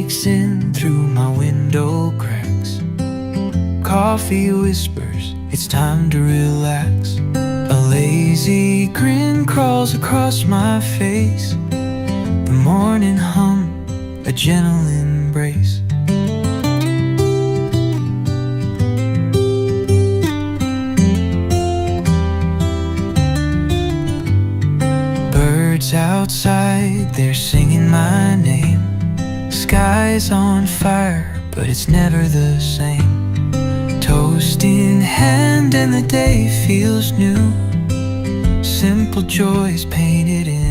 sneaks in through my window cracks. Coffee whispers, it's time to relax. A lazy grin crawls across my face. The morning hum, a gentle embrace. Birds outside, they're singing my name. Sky's on fire, but it's never the same. Toast in hand and the day feels new. Simple joys painted in